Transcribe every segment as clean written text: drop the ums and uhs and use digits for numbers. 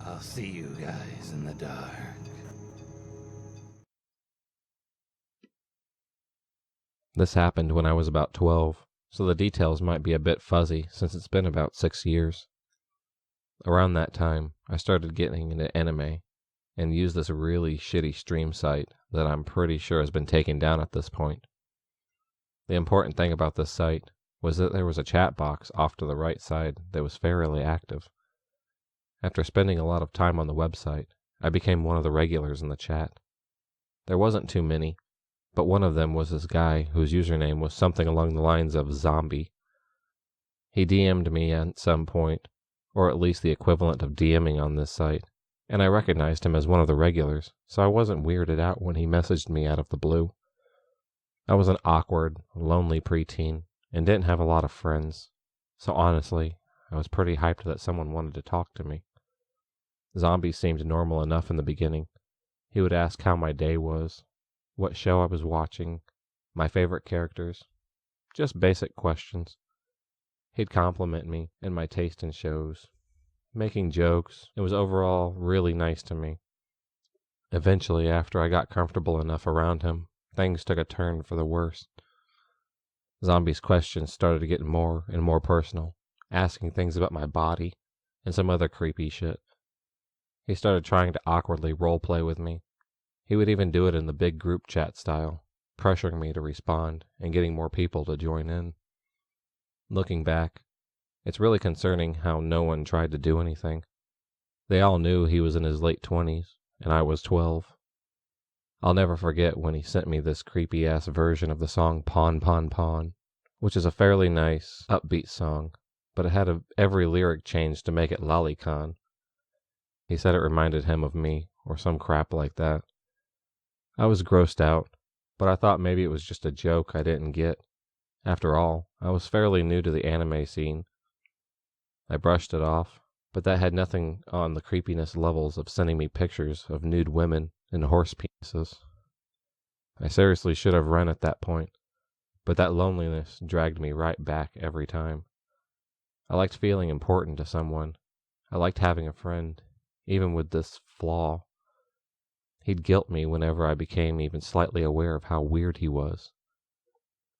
I'll see you guys in the dark. This happened when I was about 12, so the details might be a bit fuzzy since it's been about 6 years. Around that time, I started getting into anime and used this really shitty stream site that I'm pretty sure has been taken down at this point. The important thing about this site was that there was a chat box off to the right side that was fairly active. After spending a lot of time on the website, I became one of the regulars in the chat. There wasn't too many, but one of them was this guy whose username was something along the lines of zombie. He DM'd me at some point, or at least the equivalent of DMing on this site, and I recognized him as one of the regulars, so I wasn't weirded out when he messaged me out of the blue. I was an awkward, lonely preteen, and didn't have a lot of friends, so honestly, I was pretty hyped that someone wanted to talk to me. Zombie seemed normal enough in the beginning. He would ask how my day was, what show I was watching, my favorite characters, just basic questions. He'd compliment me and my taste in shows, making jokes. It was overall really nice to me. Eventually, after I got comfortable enough around him, things took a turn for the worse. Zombie's questions started to get more and more personal, asking things about my body and some other creepy shit. He started trying to awkwardly roleplay with me. He would even do it in the big group chat style, pressuring me to respond and getting more people to join in. Looking back, it's really concerning how no one tried to do anything. They all knew he was in his late 20s, and I was 12. I'll never forget when he sent me this creepy-ass version of the song Pawn, Pawn, Pawn, which is a fairly nice, upbeat song, but it had every lyric changed to make it lolicon. He said it reminded him of me, or some crap like that. I was grossed out, but I thought maybe it was just a joke I didn't get. After all, I was fairly new to the anime scene. I brushed it off, but that had nothing on the creepiness levels of sending me pictures of nude women and horse penises. I seriously should have run at that point, but that loneliness dragged me right back every time. I liked feeling important to someone. I liked having a friend, even with this flaw. He'd guilt me whenever I became even slightly aware of how weird he was.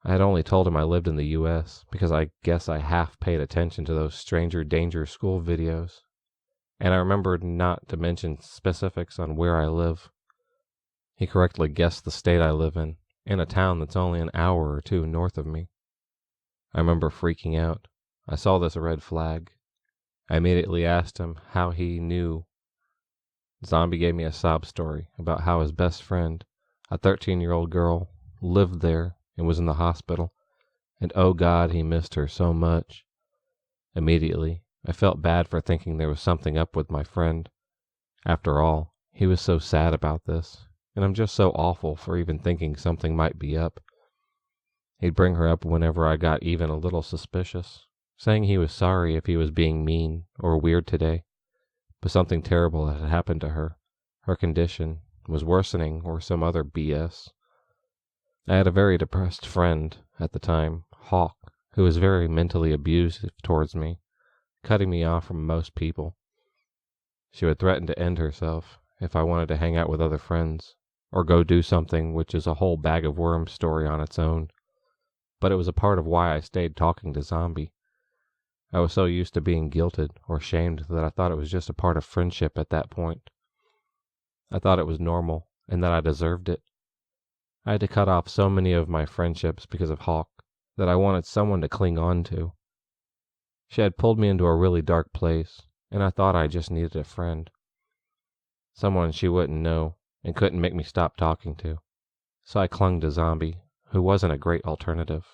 I had only told him I lived in the U.S. because I guess I half paid attention to those stranger danger school videos, and I remembered not to mention specifics on where I live. He correctly guessed the state I live in a town that's only an hour or two north of me. I remember freaking out. I saw this red flag. I immediately asked him how he knew. Zombie gave me a sob story about how his best friend, a 13-year-old girl, lived there and was in the hospital, and oh God, he missed her so much. Immediately, I felt bad for thinking there was something up with my friend. After all, he was so sad about this, and I'm just so awful for even thinking something might be up. He'd bring her up whenever I got even a little suspicious, saying he was sorry if he was being mean or weird today, but something terrible had happened to her. Her condition was worsening or some other BS. I had a very depressed friend at the time, Hawk, who was very mentally abusive towards me, cutting me off from most people. She would threaten to end herself if I wanted to hang out with other friends, or go do something which is a whole bag of worms story on its own. But it was a part of why I stayed talking to Zombie. I was so used to being guilted or shamed that I thought it was just a part of friendship at that point. I thought it was normal and that I deserved it. I had to cut off so many of my friendships because of Hawk that I wanted someone to cling on to. She had pulled me into a really dark place, and I thought I just needed a friend. Someone she wouldn't know and couldn't make me stop talking to. So I clung to Zombie, who wasn't a great alternative.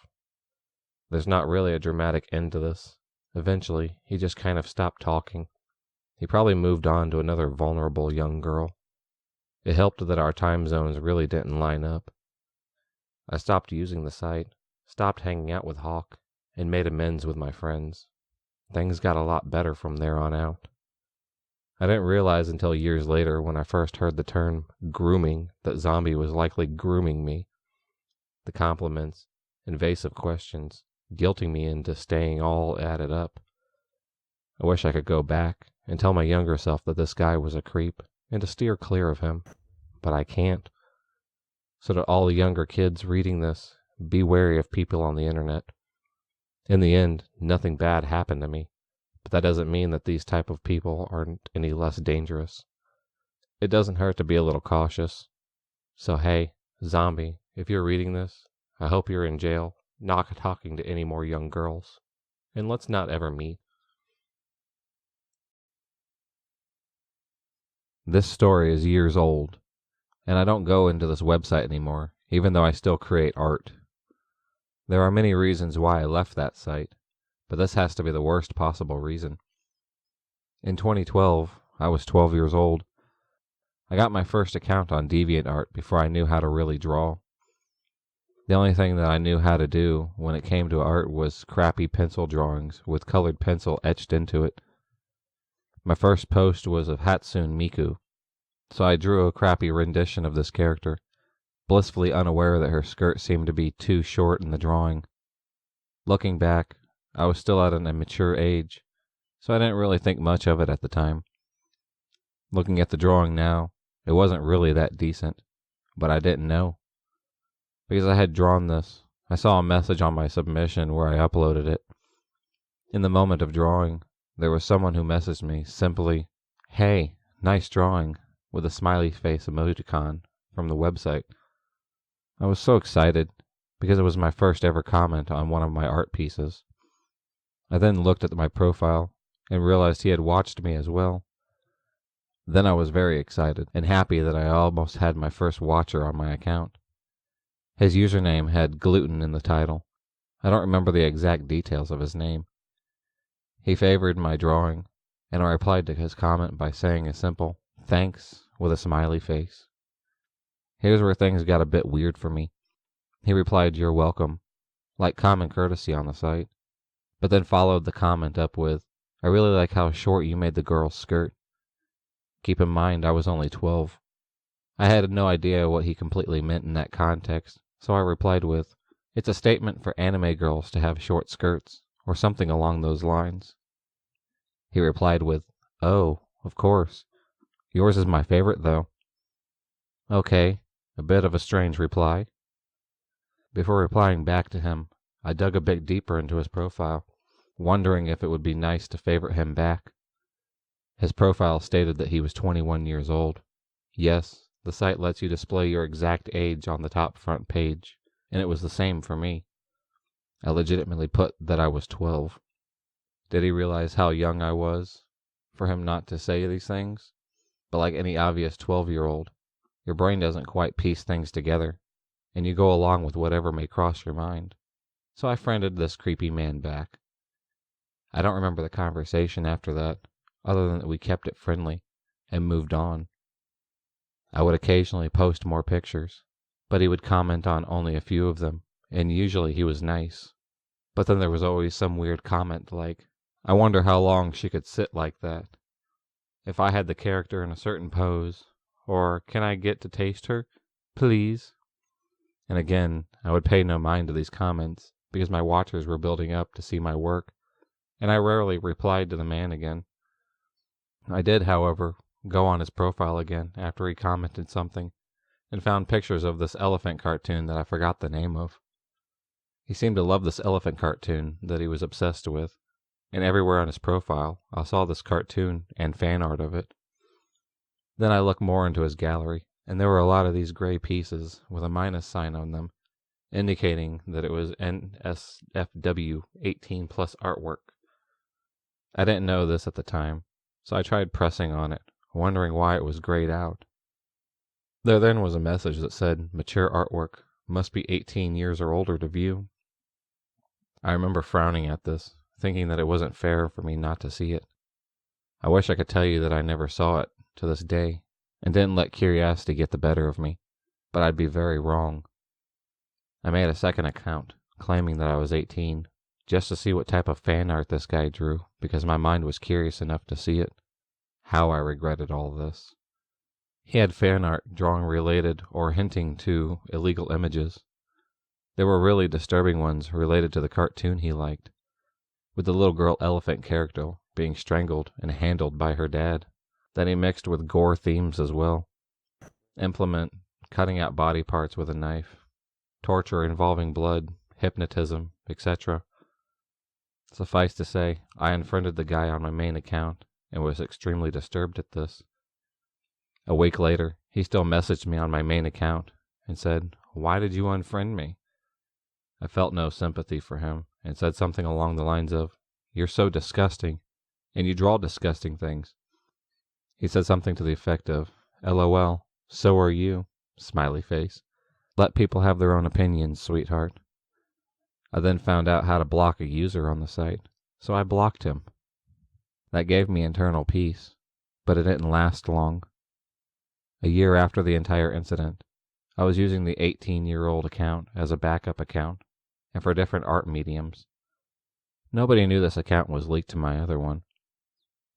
There's not really a dramatic end to this. Eventually, he just kind of stopped talking. He probably moved on to another vulnerable young girl. It helped that our time zones really didn't line up. I stopped using the site, stopped hanging out with Hawk, and made amends with my friends. Things got a lot better from there on out. I didn't realize until years later when I first heard the term grooming that Zombie was likely grooming me. The compliments, invasive questions, guilting me into staying all added up. I wish I could go back and tell my younger self that this guy was a creep and to steer clear of him, but I can't. So to all the younger kids reading this, be wary of people on the internet. In the end, nothing bad happened to me, but that doesn't mean that these type of people aren't any less dangerous. It doesn't hurt to be a little cautious. So hey, zombie, if you're reading this, I hope you're in jail, not talking to any more young girls. And let's not ever meet. This story is years old, and I don't go into this website anymore, even though I still create art. There are many reasons why I left that site, but this has to be the worst possible reason. In 2012, I was 12 years old. I got my first account on DeviantArt before I knew how to really draw. The only thing that I knew how to do when it came to art was crappy pencil drawings with colored pencil etched into it. My first post was of Hatsune Miku, so I drew a crappy rendition of this character, blissfully unaware that her skirt seemed to be too short in the drawing. Looking back, I was still at an immature age, so I didn't really think much of it at the time. Looking at the drawing now, it wasn't really that decent, but I didn't know. Because I had drawn this, I saw a message on my submission where I uploaded it. In the moment of drawing, there was someone who messaged me simply, "Hey, nice drawing," with a smiley face emoticon from the website. I was so excited because it was my first ever comment on one of my art pieces. I then looked at my profile and realized he had watched me as well. Then I was very excited and happy that I almost had my first watcher on my account. His username had gluten in the title. I don't remember the exact details of his name. He favored my drawing, and I replied to his comment by saying a simple "thanks" with a smiley face. Here's where things got a bit weird for me. He replied, "You're welcome," like common courtesy on the site, but then followed the comment up with, "I really like how short you made the girl's skirt." Keep in mind, I was only 12. I had no idea what he completely meant in that context, so I replied with, "It's a statement for anime girls to have short skirts," or something along those lines. He replied with, "Oh, of course. Yours is my favorite, though." Okay, a bit of a strange reply. Before replying back to him, I dug a bit deeper into his profile, wondering if it would be nice to favorite him back. His profile stated that he was 21 years old. Yes, the site lets you display your exact age on the top front page, and it was the same for me. I legitimately put that I was 12. Did he realize how young I was for him not to say these things? But like any obvious 12-year-old, your brain doesn't quite piece things together, and you go along with whatever may cross your mind. So I friended this creepy man back. I don't remember the conversation after that, other than that we kept it friendly and moved on. I would occasionally post more pictures, but he would comment on only a few of them, and usually he was nice. But then there was always some weird comment like, "I wonder how long she could sit like that. If I had the character in a certain pose," or "Can I get to taste her, please?" And again, I would pay no mind to these comments because my watchers were building up to see my work, and I rarely replied to the man again. I did, however, go on his profile again after he commented something, and found pictures of this elephant cartoon that I forgot the name of. He seemed to love this elephant cartoon that he was obsessed with, and everywhere on his profile I saw this cartoon and fan art of it. Then I looked more into his gallery, and there were a lot of these gray pieces with a minus sign on them, indicating that it was NSFW 18 plus artwork. I didn't know this at the time, so I tried pressing on it, wondering why it was grayed out. There then was a message that said mature artwork must be 18 years or older to view. I remember frowning at this, thinking that it wasn't fair for me not to see it. I wish I could tell you that I never saw it to this day, and didn't let curiosity get the better of me, but I'd be very wrong. I made a second account, claiming that I was 18, just to see what type of fan art this guy drew, because my mind was curious enough to see it. How I regretted all this. He had fan art drawing related or hinting to illegal images. There were really disturbing ones related to the cartoon he liked, with the little girl elephant character being strangled and handled by her dad. Then he mixed with gore themes as well. Implement cutting out body parts with a knife, torture involving blood, hypnotism, etc. Suffice to say, I unfriended the guy on my main account and was extremely disturbed at this. A week later, he still messaged me on my main account and said, "Why did you unfriend me?" I felt no sympathy for him and said something along the lines of, "You're so disgusting, and you draw disgusting things." He said something to the effect of, "LOL, so are you," smiley face. Let people have their own opinions, sweetheart. I then found out how to block a user on the site, so I blocked him. That gave me internal peace, but it didn't last long. A year after the entire incident, I was using the 18-year-old account as a backup account and for different art mediums. Nobody knew this account was leaked to my other one.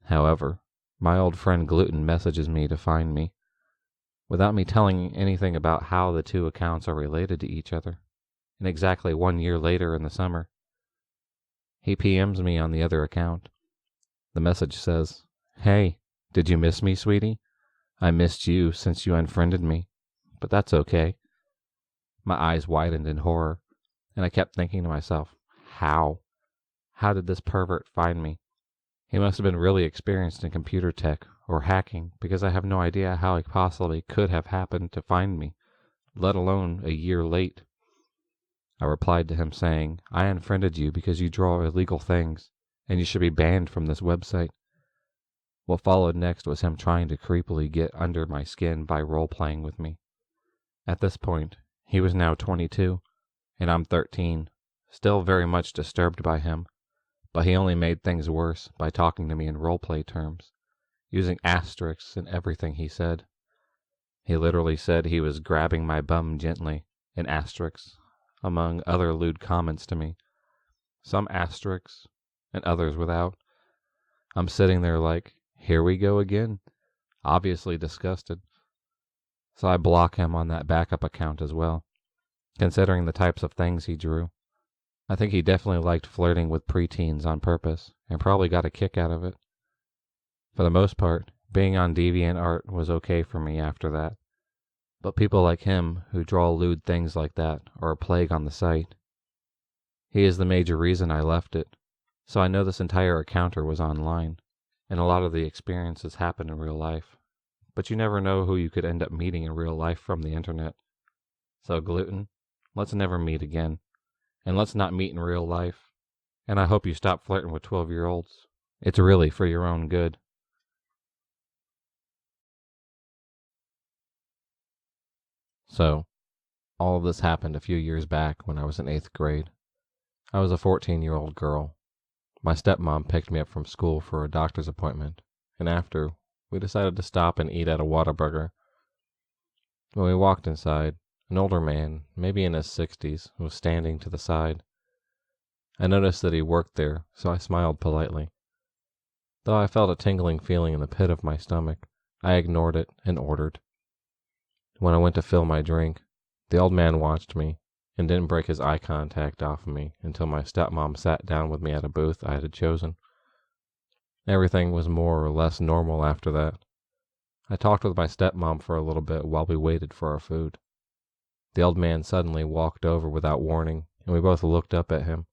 However, my old friend Gluten messages me to find me, without me telling anything about how the two accounts are related to each other. And exactly 1 year later in the summer, he PMs me on the other account. The message says, "Hey, did you miss me, sweetie? I missed you since you unfriended me, but that's okay." My eyes widened in horror, and I kept thinking to myself, how? How did this pervert find me? He must have been really experienced in computer tech or hacking, because I have no idea how he possibly could have happened to find me, let alone a year late. I replied to him saying, "I unfriended you because you draw illegal things, and you should be banned from this website." What followed next was him trying to creepily get under my skin by role-playing with me. At this point, he was now 22, and I'm 13, still very much disturbed by him, but he only made things worse by talking to me in roleplay terms, using asterisks in everything he said. He literally said he was grabbing my bum gently, in asterisks, among other lewd comments to me, some asterisks and others without. I'm sitting there like, here we go again, obviously disgusted. So I block him on that backup account as well, considering the types of things he drew. I think he definitely liked flirting with preteens on purpose, and probably got a kick out of it. For the most part, being on DeviantArt was okay for me after that. But people like him who draw lewd things like that are a plague on the site. He is the major reason I left it, so I know this entire encounter was online, and a lot of the experiences happen in real life. But you never know who you could end up meeting in real life from the internet. So Gluten, let's never meet again, and let's not meet in real life. And I hope you stop flirting with 12-year-olds. It's really for your own good. So, all of this happened a few years back when I was in 8th grade. I was a 14-year-old girl. My stepmom picked me up from school for a doctor's appointment, and after, we decided to stop and eat at a Whataburger. When we walked inside, an older man, maybe in his 60s, was standing to the side. I noticed that he worked there, so I smiled politely. Though I felt a tingling feeling in the pit of my stomach, I ignored it and ordered. When I went to fill my drink, the old man watched me and didn't break his eye contact off of me until my stepmom sat down with me at a booth I had chosen. Everything was more or less normal after that. I talked with my stepmom for a little bit while we waited for our food. The old man suddenly walked over without warning, and we both looked up at him.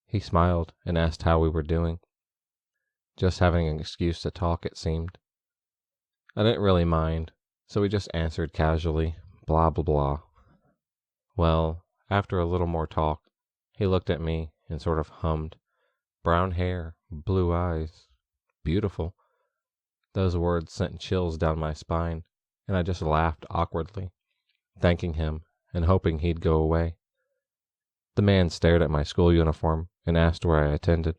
He smiled and asked how we were doing. Just having an excuse to talk, it seemed. I didn't really mind, so we just answered casually, blah blah blah. Well, after a little more talk, he looked at me and sort of hummed. Brown hair, blue eyes, beautiful. Those words sent chills down my spine, and I just laughed awkwardly, thanking him and hoping he'd go away. The man stared at my school uniform and asked where I attended.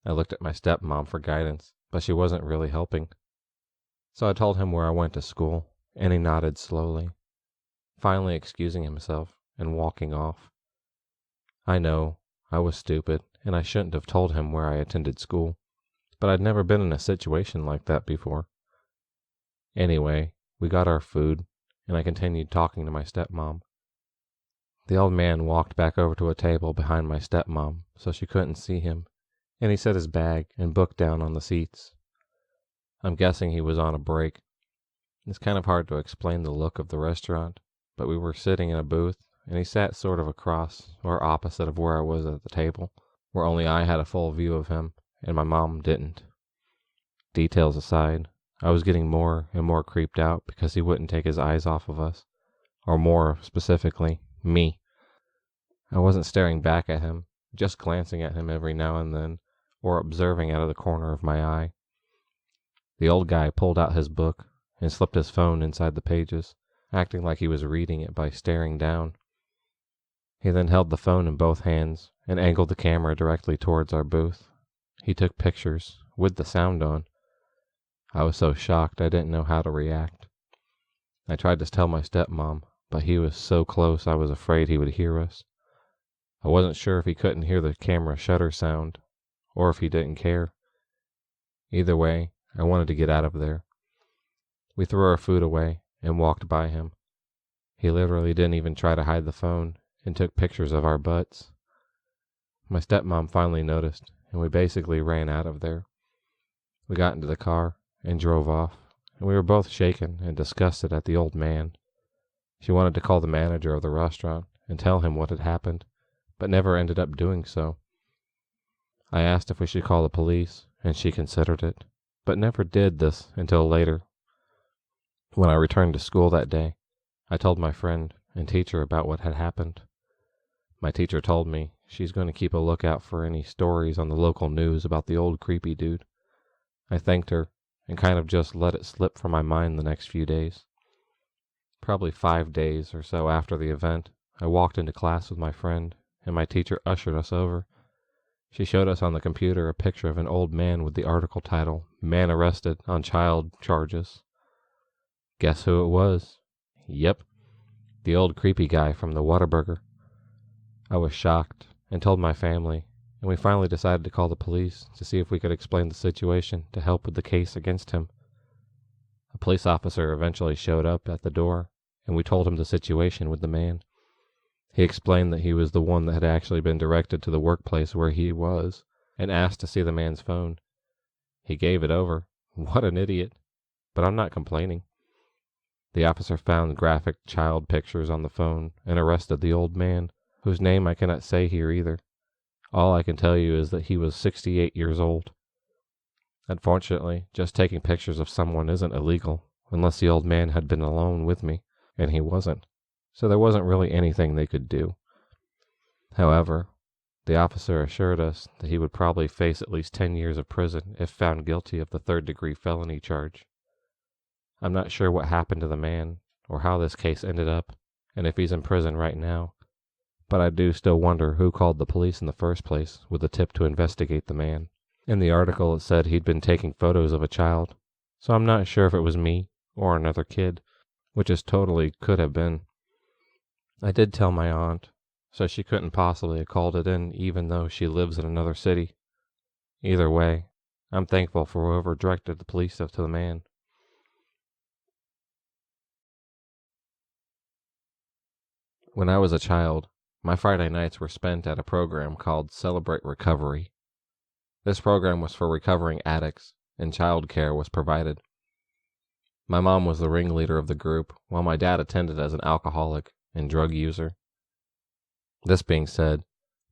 I looked at my stepmom for guidance, but she wasn't really helping. So I told him where I went to school, and he nodded slowly, finally excusing himself and walking off. I know, I was stupid, and I shouldn't have told him where I attended school, but I'd never been in a situation like that before. Anyway, we got our food, and I continued talking to my stepmom. The old man walked back over to a table behind my stepmom so she couldn't see him, and he set his bag and book down on the seats. I'm guessing he was on a break. It's kind of hard to explain the look of the restaurant, but we were sitting in a booth, and he sat sort of across or opposite of where I was at the table, where only I had a full view of him, and my mom didn't. Details aside, I was getting more and more creeped out because he wouldn't take his eyes off of us, or more specifically, me. I wasn't staring back at him, just glancing at him every now and then, or observing out of the corner of my eye. The old guy pulled out his book and slipped his phone inside the pages, acting like he was reading it by staring down. He then held the phone in both hands and angled the camera directly towards our booth. He took pictures, with the sound on. I was so shocked I didn't know how to react. I tried to tell my stepmom, but he was so close I was afraid he would hear us. I wasn't sure if he couldn't hear the camera shutter sound, or if he didn't care. Either way, I wanted to get out of there. We threw our food away and walked by him. He literally didn't even try to hide the phone and took pictures of our butts. My stepmom finally noticed, and we basically ran out of there. We got into the car and drove off, and we were both shaken and disgusted at the old man. She wanted to call the manager of the restaurant and tell him what had happened, but never ended up doing so. I asked if we should call the police, and she considered it, but never did this until later. When I returned to school that day, I told my friend and teacher about what had happened. My teacher told me she's going to keep a lookout for any stories on the local news about the old creepy dude. I thanked her and kind of just let it slip from my mind the next few days. Probably 5 days or so after the event, I walked into class with my friend, and my teacher ushered us over. She showed us on the computer a picture of an old man with the article title, "Man Arrested on Child Charges." Guess who it was? Yep, the old creepy guy from the Whataburger. I was shocked and told my family, and we finally decided to call the police to see if we could explain the situation to help with the case against him. A police officer eventually showed up at the door, and we told him the situation with the man. He explained that he was the one that had actually been directed to the workplace where he was, and asked to see the man's phone. He gave it over. What an idiot. But I'm not complaining. The officer found graphic child pictures on the phone and arrested the old man, whose name I cannot say here either. All I can tell you is that he was 68 years old. Unfortunately, just taking pictures of someone isn't illegal, unless the old man had been alone with me, and he wasn't, so there wasn't really anything they could do. However, the officer assured us that he would probably face at least 10 years of prison if found guilty of the third-degree felony charge. I'm not sure what happened to the man, or how this case ended up, and if he's in prison right now, but I do still wonder who called the police in the first place with a tip to investigate the man. In the article it said he'd been taking photos of a child, so I'm not sure if it was me or another kid, which is totally could have been. I did tell my aunt, so she couldn't possibly have called it in even though she lives in another city. Either way, I'm thankful for whoever directed the police to the man. When I was a child, my Friday nights were spent at a program called Celebrate Recovery. This program was for recovering addicts, and child care was provided. My mom was the ringleader of the group, while my dad attended as an alcoholic and drug user. This being said,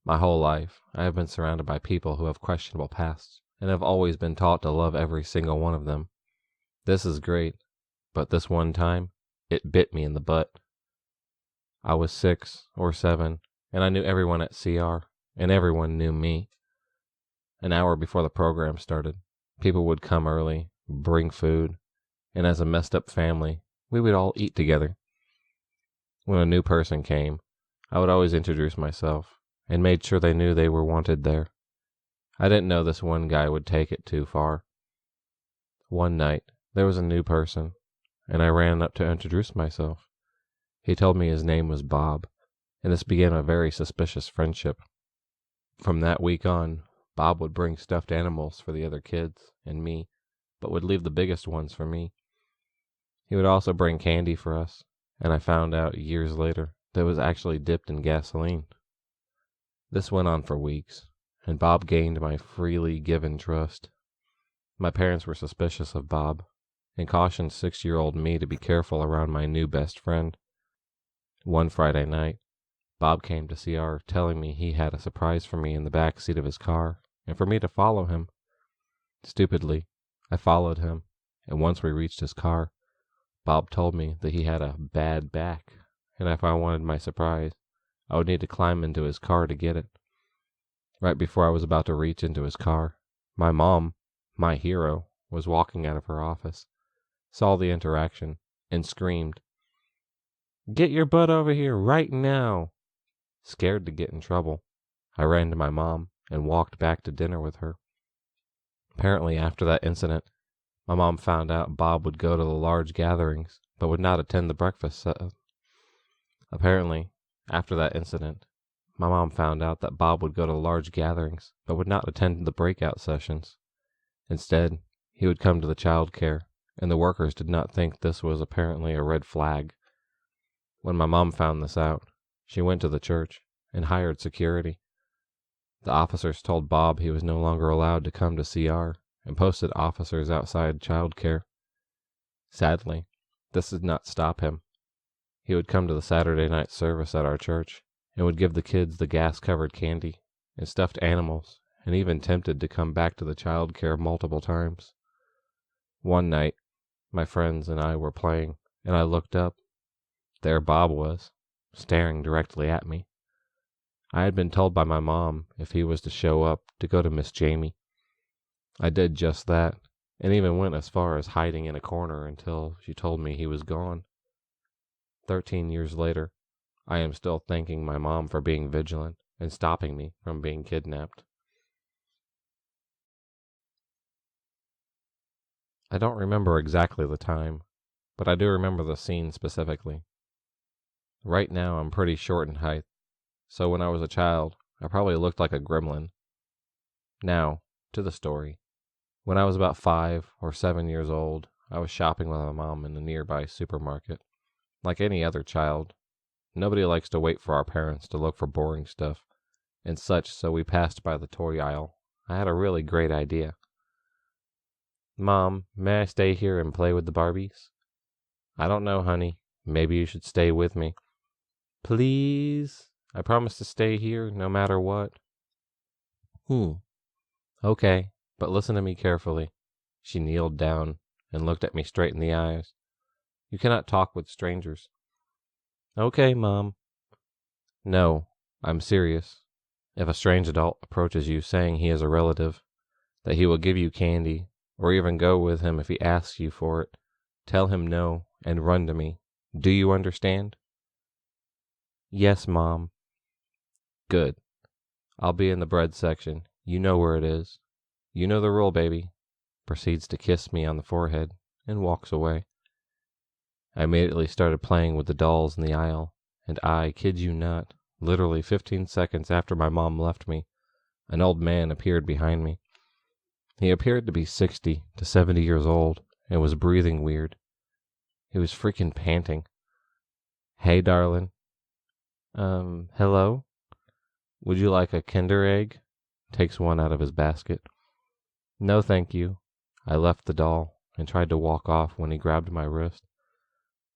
my whole life I have been surrounded by people who have questionable pasts, and have always been taught to love every single one of them. This is great, but this one time, it bit me in the butt. I was 6 or 7, and I knew everyone at CR, and everyone knew me. An hour before the program started, people would come early, bring food, and as a messed up family, we would all eat together. When a new person came, I would always introduce myself, and made sure they knew they were wanted there. I didn't know this one guy would take it too far. One night, there was a new person, and I ran up to introduce myself. He told me his name was Bob, and this began a very suspicious friendship. From that week on, Bob would bring stuffed animals for the other kids and me, but would leave the biggest ones for me. He would also bring candy for us, and I found out years later that it was actually dipped in gasoline. This went on for weeks, and Bob gained my freely given trust. My parents were suspicious of Bob, and cautioned 6-year-old me to be careful around my new best friend. One Friday night, Bob came to CR telling me he had a surprise for me in the back seat of his car, and for me to follow him. Stupidly, I followed him, and once we reached his car, Bob told me that he had a bad back, and if I wanted my surprise, I would need to climb into his car to get it. Right before I was about to reach into his car, my mom, my hero, was walking out of her office, saw the interaction, and screamed, "Get your butt over here right now!" Scared to get in trouble, I ran to my mom and walked back to dinner with her. Apparently, after that incident, my mom found out Bob would go to the large gatherings, but would not attend the breakfast. Apparently, after that incident, my mom found out that Bob would go to large gatherings, but would not attend the breakout sessions. Instead, he would come to the child care, and the workers did not think this was apparently a red flag. When my mom found this out, she went to the church and hired security. The officers told Bob he was no longer allowed to come to CR and posted officers outside child care. Sadly, this did not stop him. He would come to the Saturday night service at our church and would give the kids the gas-covered candy and stuffed animals, and even tempted to come back to the child care multiple times. One night, my friends and I were playing, and I looked up. There Bob was, staring directly at me. I had been told by my mom if he was to show up to go to Miss Jamie. I did just that, and even went as far as hiding in a corner until she told me he was gone. 13 years later, I am still thanking my mom for being vigilant and stopping me from being kidnapped. I don't remember exactly the time, but I do remember the scene specifically. Right now I'm pretty short in height, so when I was a child, I probably looked like a gremlin. Now, to the story. When I was about 5 or 7 years old, I was shopping with my mom in a nearby supermarket. Like any other child, nobody likes to wait for our parents to look for boring stuff and such, so we passed by the toy aisle. I had a really great idea. "Mom, may I stay here and play with the Barbies?" "I don't know, honey. Maybe you should stay with me." "Please? I promise to stay here no matter what." Okay, but listen to me carefully." She kneeled down and looked at me straight in the eyes. "You cannot talk with strangers." "Okay, Mom." "No, I'm serious. If a strange adult approaches you saying he is a relative, that he will give you candy, or even go with him if he asks you for it, tell him no and run to me. Do you understand?" "Yes, Mom." "Good. I'll be in the bread section. You know where it is. You know the rule, baby." Proceeds to kiss me on the forehead and walks away. I immediately started playing with the dolls in the aisle, and I kid you not, literally 15 seconds after my mom left me, an old man appeared behind me. He appeared to be 60 to 70 years old and was breathing weird. He was freaking panting. "Hey, darling." Hello? Would you like a Kinder Egg?" Takes one out of his basket. "No, thank you." I left the doll and tried to walk off when he grabbed my wrist.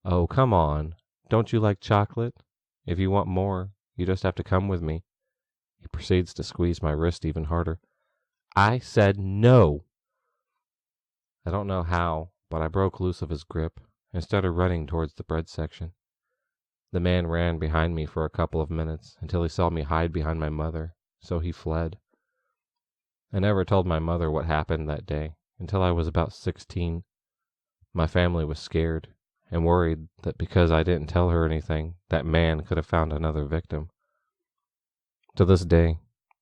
"Oh, come on. Don't you like chocolate? If you want more, you just have to come with me." He proceeds to squeeze my wrist even harder. "I said no." I don't know how, but I broke loose of his grip and started running towards the bread section. The man ran behind me for a couple of minutes until he saw me hide behind my mother, so he fled. I never told my mother what happened that day until I was about 16. My family was scared and worried that because I didn't tell her anything, that man could have found another victim. To this day,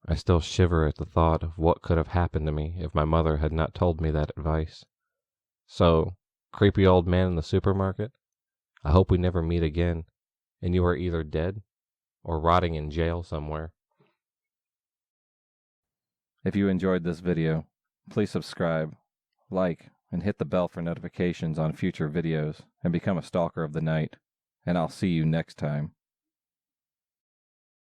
I still shiver at the thought of what could have happened to me if my mother had not told me that advice. So, creepy old man in the supermarket, I hope we never meet again, and you are either dead or rotting in jail somewhere. If you enjoyed this video, please subscribe, like, and hit the bell for notifications on future videos, and become a stalker of the night. And I'll see you next time.